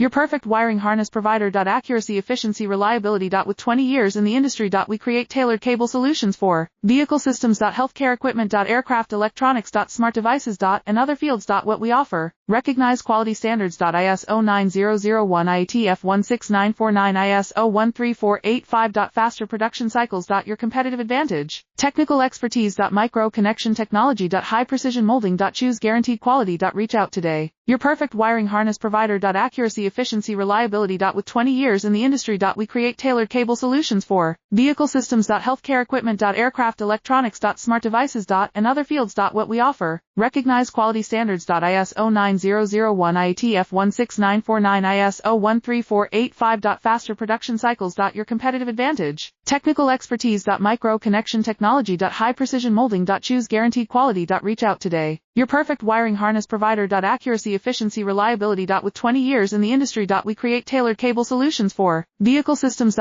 Your perfect wiring harness provider. Accuracy, efficiency, reliability. With 20 years in the industry. We create tailored cable solutions for vehicle systems. Healthcare equipment. Aircraft electronics. Smart devices. And other fields. What we offer. Recognized quality standards. ISO 9001 IATF 16949 ISO 13485. Faster production cycles. Your competitive advantage. Technical expertise. Micro connection technology. High precision molding. Choose guaranteed quality. Reach out today. Your perfect wiring harness provider. Accuracy, efficiency, reliability. With 20 years in the industry. We create tailored cable solutions for vehicle systems. Healthcare equipment. Aircraft electronics. Smart devices. And other fields. What we offer. Recognized quality standards. ISO 9001 IATF 16949 ISO 13485. Faster production cycles. Your competitive advantage. Technical expertise. Micro connection technology. High precision molding. Choose guaranteed quality. Reach out today. Your perfect wiring harness provider. Accuracy, efficiency, reliability. With 20 years in the industry. We create tailored cable solutions for vehicle systems.